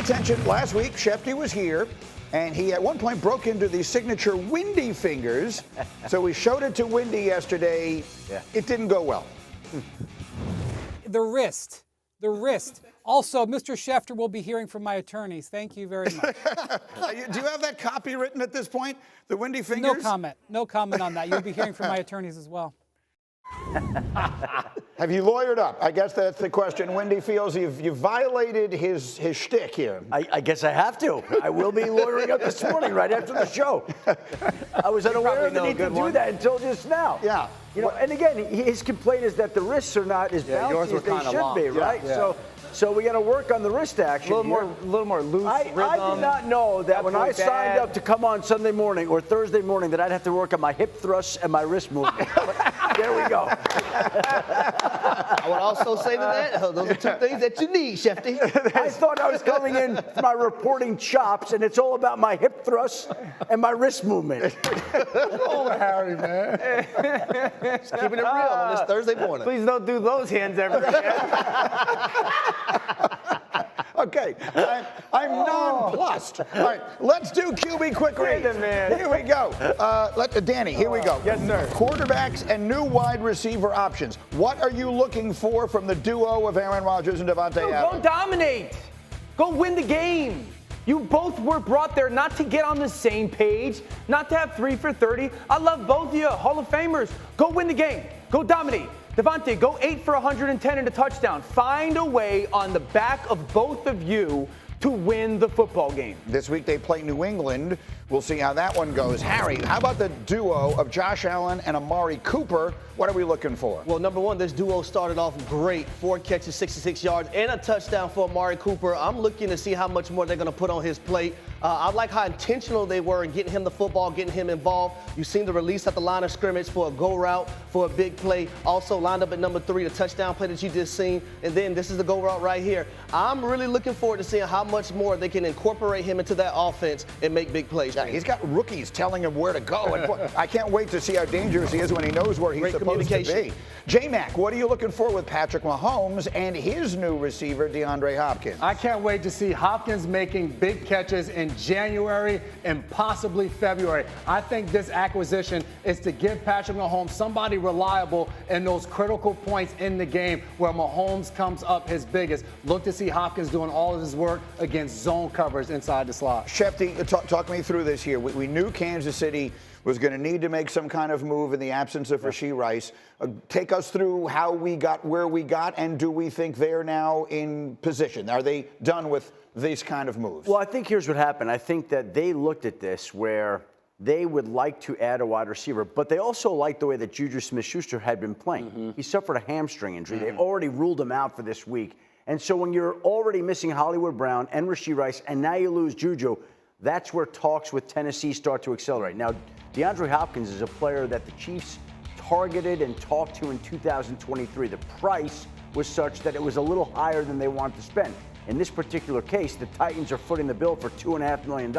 attention. Last week, Schefter was here, and he at one point broke into the signature Windy fingers. So we showed it to Windy yesterday. Yeah. It didn't go well. The wrist. Also, Mr. Schefter will be hearing from my attorneys. Thank you very much. Do you have that copy written at this point? The Windy fingers? No comment on that. You'll be hearing from my attorneys as well. Have you lawyered up? I guess that's the question. Windy feels you've violated his shtick here. I guess I have to. I will be lawyering up this morning right after the show. I was unaware of the need to do that until just now. Yeah. You know, and again, his complaint is that the wrists are not as bouncy as they should be, right? Yeah. So we got to work on the wrist action. A little more loose. I did not know that when I signed up to come on Sunday morning or Thursday morning that I'd have to work on my hip thrusts and my wrist movement. There we go. I would also say to that, those are two things that you need, Schefter. I thought I was coming in for my reporting chops, and it's all about my hip thrusts and my wrist movement. Oh, Harry, man. Just keeping it real on this Thursday morning. Please don't do those hands ever again. Okay, I'm nonplussed. All right, let's do QB quick read. Here we go. Danny, here we go. Yes, sir. Quarterbacks and new wide receiver options. What are you looking for from the duo of Aaron Rodgers and Devontae Adams? Go dominate. Go win the game. You both were brought there not to get on the same page, not to have 3 for 30. I love both of you, Hall of Famers. Go win the game. Go dominate. Devontae, go 8 for 110 and a touchdown. Find a way on the back of both of you to win the football game. This week they play New England. We'll see how that one goes. Harry, how about the duo of Josh Allen and Amari Cooper? What are we looking for? Well, number one, this duo started off great. 4 catches, 66 yards, and a touchdown for Amari Cooper. I'm looking to see how much more they're going to put on his plate. I like how intentional they were in getting him the football, getting him involved. You've seen the release at the line of scrimmage for a go route, for a big play. Also lined up at number 3, the touchdown play that you just seen. And then this is the go route right here. I'm really looking forward to seeing how much more they can incorporate him into that offense and make big plays. Yeah, he's got rookies telling him where to go. And I can't wait to see how dangerous he is when he knows where he's supposed to be. J-Mac, what are you looking for with Patrick Mahomes and his new receiver, DeAndre Hopkins? I can't wait to see Hopkins making big catches in January and possibly February. I think this acquisition is to give Patrick Mahomes somebody reliable in those critical points in the game where Mahomes comes up his biggest. Look to see Hopkins doing all of his work against zone covers inside the slot. Schefter, talk me through this here. We knew Kansas City was going to need to make some kind of move in the absence of Rashee Rice. Take us through how we got where we got, and do we think they're now in position? Are they done with these kind of moves? Well, I think here's what happened. I think that they looked at this where they would like to add a wide receiver, but they also liked the way that Juju Smith-Schuster had been playing. He suffered a hamstring injury. They already ruled him out for this week. And so when you're already missing Hollywood Brown and Rashee Rice, and now you lose Juju, that's where talks with Tennessee start to accelerate. Now, DeAndre Hopkins is a player that the Chiefs targeted and talked to in 2023. The price was such that it was a little higher than they wanted to spend. In this particular case, the Titans are footing the bill for $2.5 million.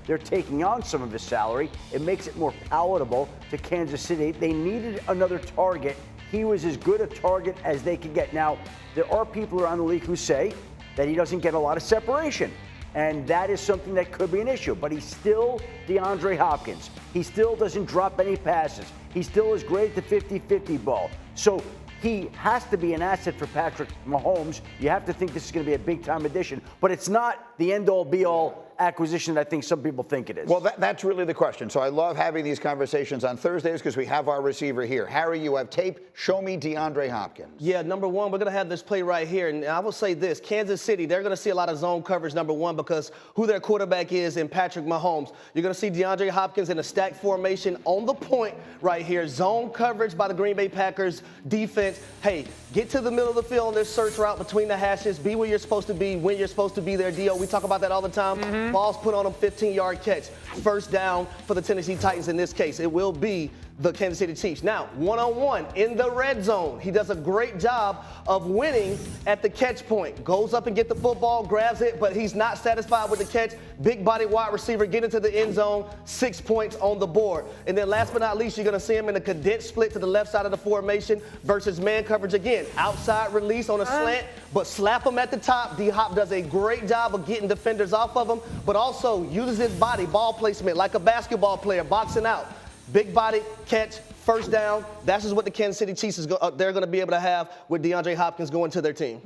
They're taking on some of his salary. It makes it more palatable to Kansas City. They needed another target. He was as good a target as they could get. Now, there are people around the league who say that he doesn't get a lot of separation. And that is something that could be an issue. But he's still DeAndre Hopkins. He still doesn't drop any passes. He still is great at the 50-50 ball. So he has to be an asset for Patrick Mahomes. You have to think this is going to be a big-time addition. But it's not the end-all, be-all acquisition that I think some people think it is. Well, that's really the question. So I love having these conversations on Thursdays because we have our receiver here. Harry, you have tape. Show me DeAndre Hopkins. Yeah, number one, we're going to have this play right here. And I will say this, Kansas City, they're going to see a lot of zone coverage, number one, because who their quarterback is in Patrick Mahomes. You're going to see DeAndre Hopkins in a stack formation on the point right here. Zone coverage by the Green Bay Packers defense. Hey, get to the middle of the field on this search route between the hashes. Be where you're supposed to be, when you're supposed to be there, D.O. We talk about that all the time. Balls put on a 15-yard catch. First down for the Tennessee Titans in this case. It will be the Kansas City Chiefs. Now, one-on-one in the red zone, he does a great job of winning at the catch point. Goes up and get the football, grabs it, but he's not satisfied with the catch. Big body wide receiver, get into the end zone, 6 points on the board. And then last but not least, you're going to see him in a condensed split to the left side of the formation versus man coverage again. Outside release on a slant, but slap him at the top. D-Hop does a great job of getting defenders off of him, but also uses his body, ball placement, like a basketball player, boxing out. Big body, catch, first down. That's just what the Kansas City Chiefs they're going to be able to have with DeAndre Hopkins going to their team.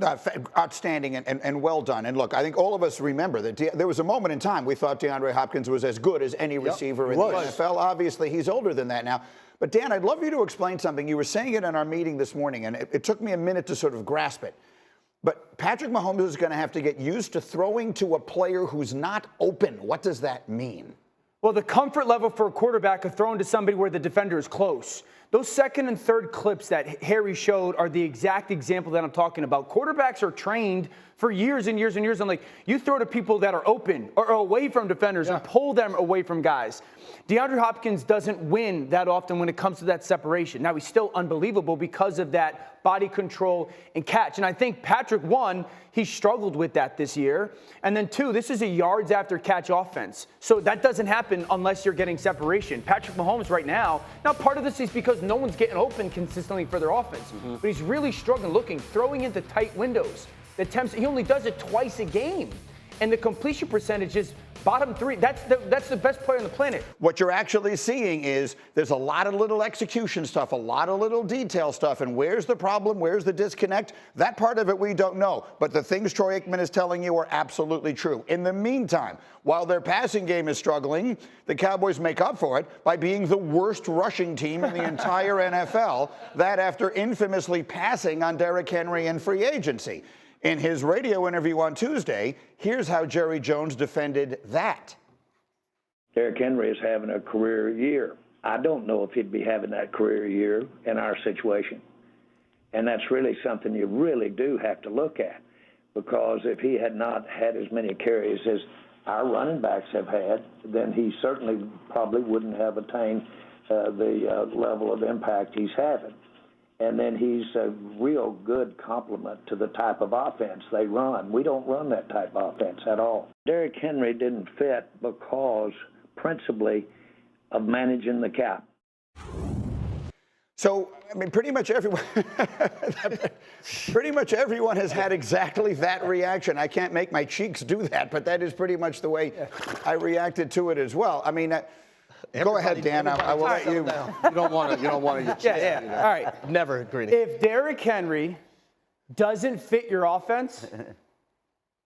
Outstanding and well done. And look, I think all of us remember that there was a moment in time we thought DeAndre Hopkins was as good as any receiver in the NFL. Obviously, he's older than that now. But, Dan, I'd love you to explain something. You were saying it in our meeting this morning, and it took me a minute to sort of grasp it. But Patrick Mahomes is going to have to get used to throwing to a player who's not open. What does that mean? Well, the comfort level for a quarterback of throwing to somebody where the defender is close. Those second and third clips that Harry showed are the exact example that I'm talking about. Quarterbacks are trained for years and years and years. And like, you throw to people that are open or away from defenders or pull them away from guys. DeAndre Hopkins doesn't win that often when it comes to that separation. Now, he's still unbelievable because of that body control and catch. And I think Patrick, one, he struggled with that this year. And then two, this is a yards after catch offense. So that doesn't happen unless you're getting separation. Patrick Mahomes right now part of this is because no one's getting open consistently for their offense. But he's really struggling throwing into tight windows. The attempts, he only does it twice a game. And the completion percentage is bottom three. That's the best player on the planet. What you're actually seeing is there's a lot of little execution stuff, a lot of little detail stuff. And where's the problem? Where's the disconnect? That part of it we don't know. But the things Troy Aikman is telling you are absolutely true. In the meantime, while their passing game is struggling, the Cowboys make up for it by being the worst rushing team in the entire NFL. That after infamously passing on Derrick Henry in free agency. In his radio interview on Tuesday, here's how Jerry Jones defended that. Derrick Henry is having a career year. I don't know if he'd be having that career year in our situation. And that's really something you really do have to look at, because if he had not had as many carries as our running backs have had, then he certainly probably wouldn't have attained the level of impact he's having. And then he's a real good complement to the type of offense they run. We don't run that type of offense at all. Derrick Henry didn't fit because principally of managing the cap. So, I mean, pretty much everyone has had exactly that reaction. I can't make my cheeks do that, but that is pretty much the way I reacted to it as well. I mean, go ahead, Dan. I will let you. You don't want to. Yeah. All right. Never agree. If Derrick Henry doesn't fit your offense,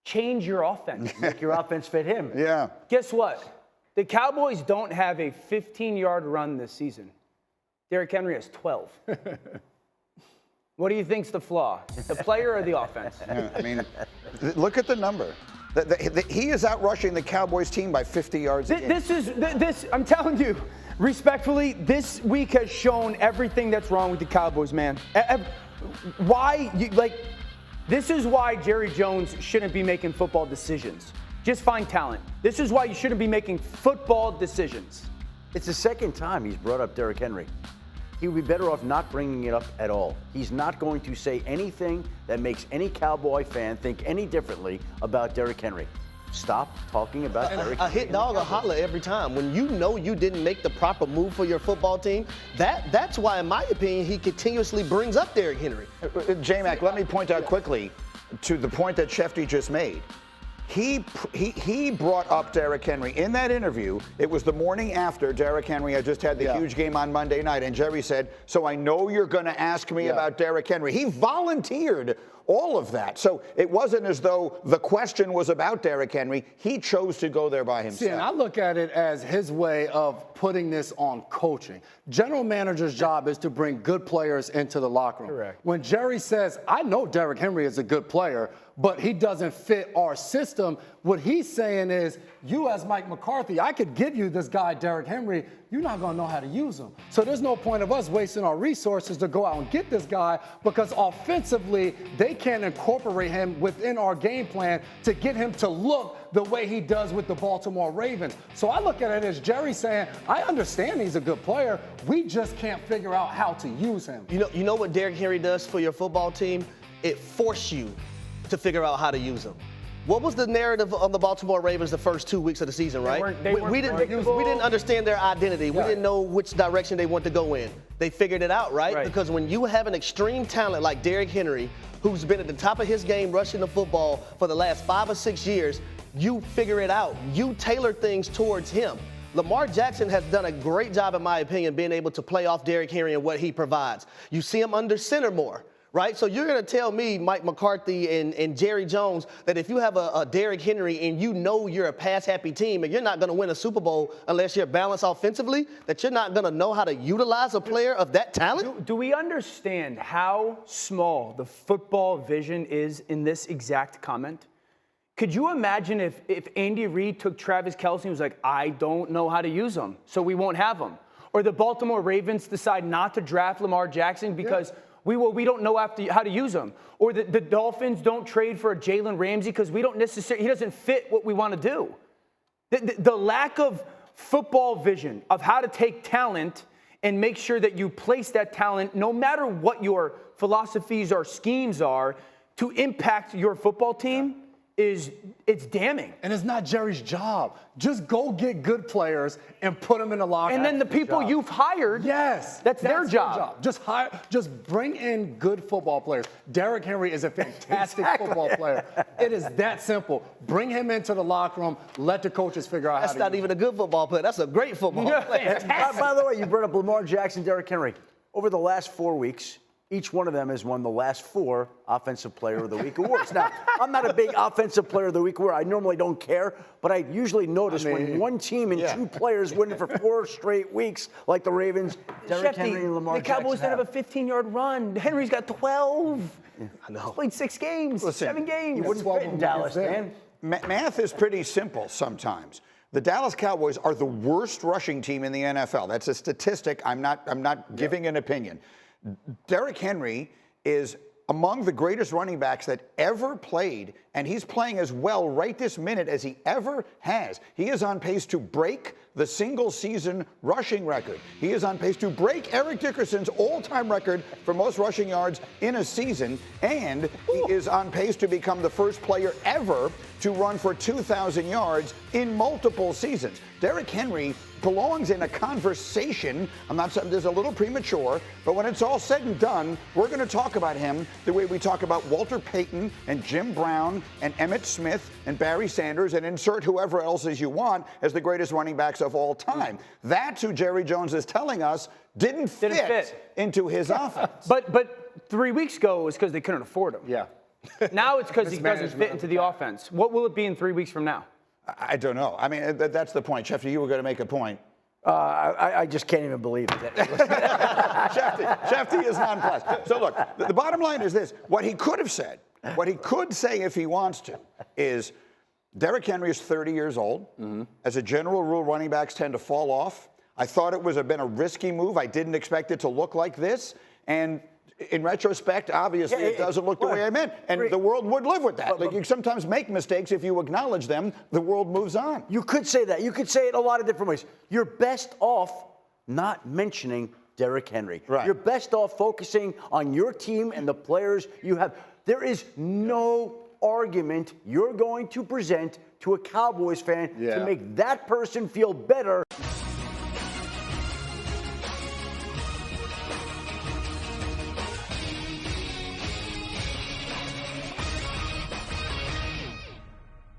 change your offense. Make your offense fit him. Yeah. Guess what? The Cowboys don't have a 15-yard run this season. Derrick Henry has 12. What do you think's the flaw? The player or the offense? Yeah, I mean, look at the number. He is outrushing the Cowboys team by 50 yards a game. This, I'm telling you, respectfully, this week has shown everything that's wrong with the Cowboys, man. This is why Jerry Jones shouldn't be making football decisions. Just find talent. This is why you shouldn't be making football decisions. It's the second time he's brought up Derrick Henry. He would be better off not bringing it up at all. He's not going to say anything that makes any Cowboy fan think any differently about Derrick Henry. Stop talking about Derrick Henry. A hit dog will holler every time. When you know you didn't make the proper move for your football team, that's why, in my opinion, he continuously brings up Derrick Henry. J-Mac, let me point out quickly to the point that Schefter just made. He brought up Derrick Henry in that interview. It was the morning after Derrick Henry had just had the huge game on Monday night, and Jerry said, so I know you're going to ask me about Derrick Henry. He volunteered all of that. So it wasn't as though the question was about Derrick Henry. He chose to go there by himself. See, and I look at it as his way of putting this on coaching. General manager's job is to bring good players into the locker room. Correct. When Jerry says, I know Derrick Henry is a good player, but he doesn't fit our system. What he's saying is, you as Mike McCarthy, I could give you this guy, Derrick Henry. You're not going to know how to use him. So there's no point of us wasting our resources to go out and get this guy, because offensively, they can't incorporate him within our game plan to get him to look the way he does with the Baltimore Ravens. So I look at it as Jerry saying, I understand he's a good player. We just can't figure out how to use him. You know what Derrick Henry does for your football team? It forces you to figure out how to use him. What was the narrative on the Baltimore Ravens the first 2 weeks of the season, right? We didn't understand their identity. We didn't know which direction they want to go in. They figured it out, right? Because when you have an extreme talent like Derrick Henry, who's been at the top of his game rushing the football for the last 5 or 6 years, you figure it out. You tailor things towards him. Lamar Jackson has done a great job, in my opinion, being able to play off Derrick Henry and what he provides. You see him under center more. Right? So you're going to tell me, Mike McCarthy and Jerry Jones, that if you have a Derrick Henry and you know you're a pass-happy team and you're not going to win a Super Bowl unless you're balanced offensively, that you're not going to know how to utilize a player of that talent? Do we understand how small the football vision is in this exact comment? Could you imagine if Andy Reid took Travis Kelce and was like, I don't know how to use him, so we won't have him? Or the Baltimore Ravens decide not to draft Lamar Jackson because we don't know how to use him. Or the Dolphins don't trade for a Jalen Ramsey because we don't necessarily, he doesn't fit what we want to do. The lack of football vision of how to take talent and make sure that you place that talent, no matter what your philosophies or schemes are, to impact your football team, it's damning. And it's not Jerry's job. Just go get good players and put them in the locker. And then the people you've hired, that's their job. Just bring in good football players. Derrick Henry is a fantastic football player. It is that simple. Bring him into the locker room. Let the coaches figure out how to That's not even a good football player. That's a great football player. By the way, you brought up Lamar Jackson, Derrick Henry. Over the last 4 weeks, each one of them has won the last 4 Offensive Player of the Week awards. Now, I'm not a big Offensive Player of the Week award. I normally don't care, but I usually notice when one team and 2 players win it for 4 straight weeks, like the Ravens, Derrick Henry and Lamar Jackson. The Cowboys don't have a 15-yard run. Henry's got 12. I know. He's played 6 games, 7 games. You wouldn't fit in Dallas, man. Math is pretty simple sometimes. The Dallas Cowboys are the worst rushing team in the NFL. That's a statistic. I'm not giving an opinion. Derrick Henry is among the greatest running backs that ever played, and he's playing as well right this minute as he ever has. He is on pace to break the single-season rushing record. He is on pace to break Eric Dickerson's all-time record for most rushing yards in a season, and he is on pace to become the first player ever to run for 2,000 yards in multiple seasons. Derrick Henry belongs in a conversation. I'm not saying this is a little premature, but when it's all said and done, we're going to talk about him the way we talk about Walter Payton and Jim Brown and Emmitt Smith and Barry Sanders, and insert whoever else as you want as the greatest running backs of all time. That's who Jerry Jones is telling us didn't fit into his offense. But 3 weeks ago it was because they couldn't afford him. Yeah. Now it's because he doesn't fit into the offense. What will it be in 3 weeks from now? I don't know. I mean, that's the point. Schefter, you were going to make a point. I just can't even believe it. Shefty is nonplussed. So look, the bottom line is this. What he could have said, what he could say if he wants to, is Derrick Henry is 30 years old. As a general rule, running backs tend to fall off. I thought it was been a risky move. I didn't expect it to look like this. And in retrospect, obviously, it doesn't look the way I meant. And the world would live with that. Like, you sometimes make mistakes. If you acknowledge them, the world moves on. You could say that. You could say it a lot of different ways. You're best off not mentioning Derrick Henry. Right. You're best off focusing on your team and the players you have. There is no argument you're going to present to a Cowboys fan to make that person feel better.